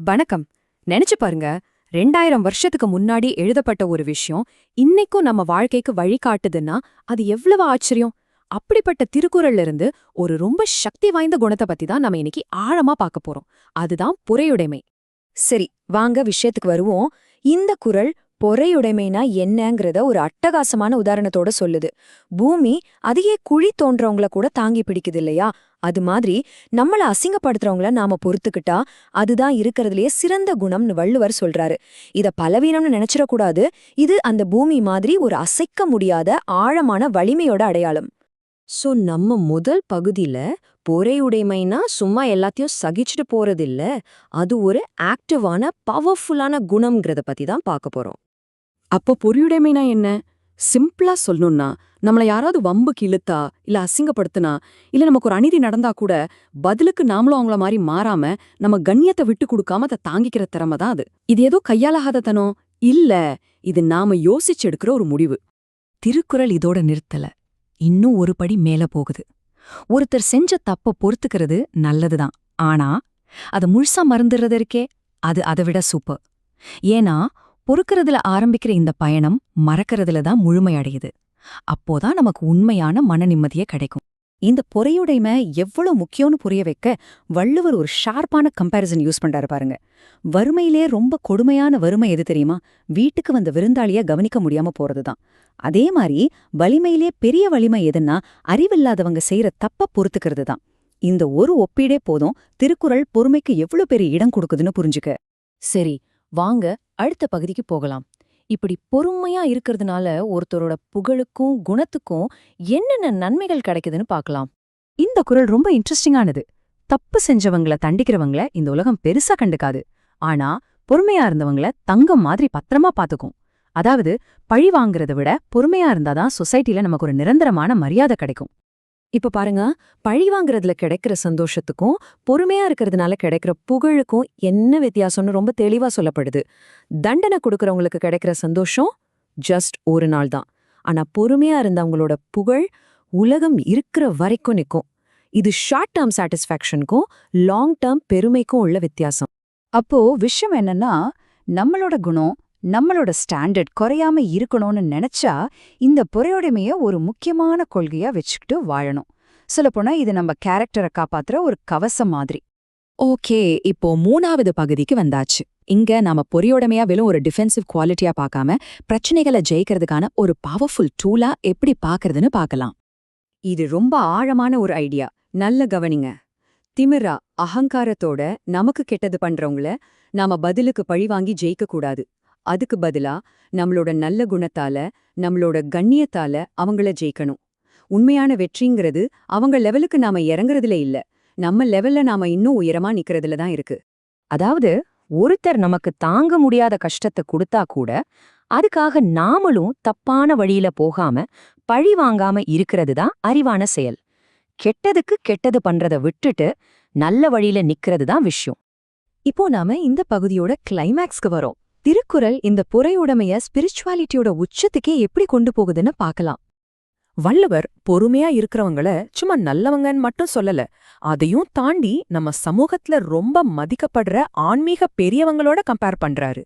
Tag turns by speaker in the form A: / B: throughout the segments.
A: வணக்கம். நினைச்சு பாருங்க, 2000 வருஷத்துக்கு முன்னாடி எழுதப்பட்ட ஒரு விஷயம் இன்னைக்கும் நம்ம வாழ்க்கைக்கு வழிகாட்டுதுன்னா அது எவ்வளவு ஆச்சரியம். அப்படிப்பட்ட திருக்குறள்ல இருந்து ஒரு ரொம்ப சக்தி வாய்ந்த குணத்தை பத்தி தான் நம்ம இன்னைக்கு ஆழமா பார்க்க போறோம். அதுதான் பொறையுடைமை. சரி, வாங்க விஷயத்துக்கு வருவோம். இந்த குறள் பொறையுடைமைனா என்னங்கறத ஒரு அட்டகாசமான உதாரணத்தோட சொல்லுது. பூமி அதையே குழி தோன்றவங்கள கூட தாங்கி பிடிக்குது இல்லையா? அது மாதிரி நம்மள அசிங்கப்படுத்துறவங்கள நாம பொறுத்துக்கிட்டா அதுதான் இருக்கிறதுலயே சிறந்த குணம்னு வள்ளுவர் சொல்றாரு. இத பலவீனம்னு நினைச்சிடக்கூடாது. இது அந்த பூமி மாதிரி ஒரு அசைக்க முடியாத ஆழமான வலிமையோட அடையாளம். சோ நம்ம முதல் பகுதியில பொறையுடைமைனா சும்மா எல்லாத்தையும் சகிச்சுட்டு போறதில்ல, அது ஒரு ஆக்டிவான பவர்ஃபுல்லான குணம்ங்கிறத பத்தி தான் பார்க்க போறோம்.
B: அப்போ பொறியுடைமைனா என்ன? சிம்பிளா சொல்லணும்னா, நம்மள யாராவது வம்புக்கு இழுத்தா, இல்ல அசிங்கப்படுத்தினா, இல்ல நமக்கு ஒரு அநீதி நடந்தா கூட, பதிலுக்கு நாமளும் அவங்கள மாதிரி மாறாம, நம்ம கண்ணியத்தை விட்டு கொடுக்காம அதை தாங்கிக்கிற திறமை தான் அது. இது ஏதோ கையாலாகாத தனம் இல்ல, இது நாம யோசிச்சு எடுக்கிற ஒரு முடிவு.
A: திருக்குறள் இதோட நிறுத்தல, இன்னும் ஒரு படி மேல போகுது. ஒருத்தர் செஞ்ச தப்ப பொறுத்துக்கிறது நல்லதுதான், ஆனா அத முழுசா மறந்துடுறது இருக்கே, அது அதை விட சூப்பர். ஏன்னா பொறுக்கிறதுல ஆரம்பிக்கிற இந்த பயணம் மறக்கிறதுல தான் முழுமையடையுது. அப்போதான் நமக்கு உண்மையான மன நிம்மதியே கிடைக்கும். இந்த பொறையுடைமை எவ்வளவு முக்கியம்னு புரிய வைக்க வள்ளுவர் ஒரு ஷார்ப்பான கம்பேரிசன் யூஸ் பண்றாரு பாருங்க. வறுமையிலே ரொம்ப கொடுமையான வறுமை எது தெரியுமா? வீட்டுக்கு வந்த விருந்தாளிய கவனிக்க முடியாம போறதுதான். அதே மாதிரி வலிமையிலே பெரிய வலிமை எதுன்னா அறிவில்லாதவங்க செய்யற தப்ப பொறுத்துக்கிறது தான். இந்த ஒரு ஒப்பீடே போதும் திருக்குறள் பொறுமைக்கு எவ்வளவு பெரிய இடம் கொடுக்குதுன்னு புரிஞ்சுக்க. சரி, வாங்க அடுத்த பகுதிக்கு போகலாம். இப்படி பொறுமையா இருக்கிறதுனால ஒருத்தரோட புகழுக்கும் குணத்துக்கும் என்னென்ன நன்மைகள் கிடைக்குதுன்னு பார்க்கலாம். இந்த குறள் ரொம்ப இன்ட்ரெஸ்டிங்கானது. தப்பு செஞ்சவங்கள தண்டிக்கிறவங்கள இந்த உலகம் பெருசா கண்டுக்காது. ஆனா பொறுமையா இருந்தவங்கள தங்கம் மாதிரி பத்திரமா பாத்துக்கும். அதாவது பழி வாங்குறத விட பொறுமையா இருந்தாதான் சொசைட்டில நமக்கு ஒரு நிரந்தரமான மரியாதை கிடைக்கும். இப்ப பாருங்க, பழி வாங்குறதுல கிடைக்கிற சந்தோஷத்துக்கும் பொறுமையா இருக்கிறதுனால கிடைக்கிற புகழுக்கும் என்ன வித்தியாசம்னு ரொம்ப தெளிவா சொல்லப்படுது. தண்டனை கொடுக்கறவங்களுக்கு கிடைக்கிற சந்தோஷம் ஜஸ்ட் ஒரு நாள் தான். ஆனா பொறுமையா இருந்தவங்களோட புகழ் உலகம் இருக்கிற வரைக்கும் நிக்கும். இது ஷார்ட் டேர்ம் சாட்டிஸ்ஃபேக்ஷனுக்கும் லாங் டேர்ம் பெருமைக்கும் உள்ள வித்தியாசம். அப்போ விஷயம் என்னன்னா, நம்மளோட குணம் நம்மளோட ஸ்டாண்டர்ட் குறையாம இருக்கணும்னு நினைச்சா இந்த பொறையுடைமைய ஒரு முக்கியமான கொள்கையா வச்சுக்கிட்டு வாழணும். சொல்லப்போனா இது நம்ம கேரக்டரை காப்பாத்துற ஒரு கவசம் மாதிரி. ஓகே, இப்போ 3வது பகுதிக்கு வந்தாச்சு. இங்க நாம பொறையுடைமையா வெறும் ஒரு டிஃபென்சிவ் குவாலிட்டியா பார்க்காம பிரச்சனைகளை ஜெயிக்கிறதுக்கான ஒரு பவர்ஃபுல் டூலா எப்படி பார்க்கறதுன்னு பார்க்கலாம். இது ரொம்ப ஆழமான ஒரு ஐடியா. நல்ல கவனிங்க. திமிரா அகங்காரத்தோட நமக்கு கெட்டது பண்றவங்கள நாம பதிலுக்கு பழி வாங்கி ஜெயிக்க கூடாது. அதுக்கு பதிலா நம்மளோட நல்ல குணத்தால நம்மளோட கண்ணியத்தால அவங்கள ஜெயிக்கணும். உண்மையான வெற்றிங்கிறது அவங்க லெவலுக்கு நாம இறங்குறதுல இல்ல, நம்ம லெவல்ல நாம இன்னும் உயரமா நிக்கிறதுல தான் இருக்கு. அதாவது ஒருத்தர் நமக்கு தாங்க முடியாத கஷ்டத்தை கொடுத்தா கூட அதுக்காக நாமளும் தப்பான வழியில போகாம பழி வாங்காம இருக்கிறது தான் அறிவான செயல். கெட்டதுக்கு கெட்டது பண்றத விட்டுட்டு நல்ல வழியில நிக்கிறது தான் விஷயம். இப்போ நாம இந்த பகுதியோட கிளைமேக்ஸ்க்கு வரோம். திருக்குறள் இந்த பொறையுடைமைய ஸ்பிரிச்சுவாலிட்டியோட உச்சத்துக்கே எப்படி கொண்டு போகுதுன்னு பார்க்கலாம். வள்ளுவர் பொறுமையா இருக்கிறவங்கள சும்மா நல்லவங்கன்னு மட்டும் சொல்லல, அதையும் தாண்டி நம்ம சமூகத்துல ரொம்ப மதிக்கப்படுற ஆன்மீக பெரியவங்களோட கம்பேர் பண்றாரு.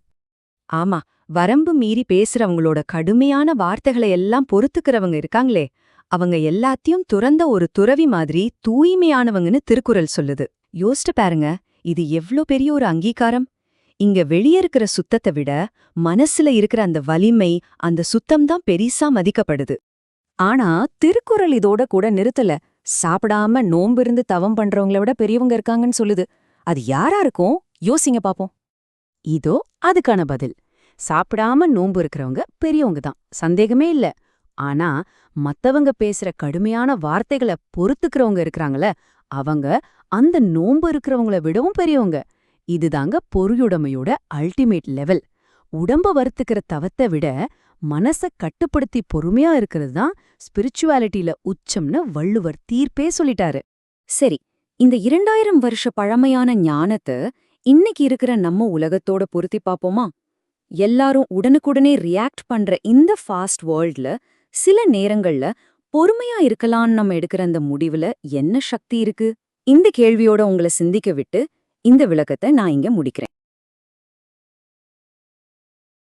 A: ஆமா, வரம்பு மீறி பேசுறவங்களோட கடுமையான வார்த்தைகளை எல்லாம் பொறுத்துக்கிறவங்க இருக்காங்களே, அவங்க எல்லாத்தையும் துறந்த ஒரு துறவி மாதிரி தூய்மையானவங்கன்னு திருக்குறள் சொல்லுது. யோசிச்சு பாருங்க, இது எவ்ளோ பெரிய ஒரு அங்கீகாரம். இங்க வெளியே இருக்கிற சுத்தத்தை விட மனசுல இருக்கிற அந்த வலிமை, அந்த சுத்தம்தான் பெரிசா மதிக்கப்படுது. ஆனா திருக்குறள் இதோட கூட நிறுத்தல. சாப்பிடாம நோம்பிருந்து தவம் பண்றவங்கள விட பெரியவங்க இருக்காங்கன்னு சொல்லுது. அது யாரா இருக்கும்? யோசிங்க பாப்போம். இதோ அதுக்கான பதில். சாப்பிடாம நோம்பு இருக்கிறவங்க பெரியவங்க தான், சந்தேகமே இல்ல. ஆனா மத்தவங்க பேசுற கடுமையான வார்த்தைகளை பொறுத்துக்கிறவங்க இருக்கிறாங்கள, அவங்க அந்த நோம்பு இருக்கிறவங்கள விடவும் பெரியவங்க. இதுதாங்க பொறியுடைமையோட அல்டிமேட் லெவல். உடம்ப வருத்துக்கிற தவத்தை விட மனச கட்டுப்படுத்தி பொறுமையா இருக்கிறது தான் ஸ்பிரிச்சுவாலிட்டியில உச்சம்னு வள்ளுவர் தீர்ப்பே சொல்லிட்டாரு. சரி, இந்த 2000 வருஷ பழமையான ஞானத்தை இன்னைக்கு இருக்கிற நம்ம உலகத்தோட பொருத்தி பாப்போமா? எல்லாரும் உடனுக்குடனே ரியாக்ட் பண்ற இந்த ஃபாஸ்ட் வேர்ல்ட்ல சில நேரங்கள்ல பொறுமையா இருக்கலாம்னு நம்ம எடுக்கிற அந்த முடிவுல என்ன சக்தி இருக்கு? இந்த கேள்வியோட உங்களை சிந்திக்க விட்டு இந்த விளக்கத்தை நான் இங்க முடிக்கிறேன்.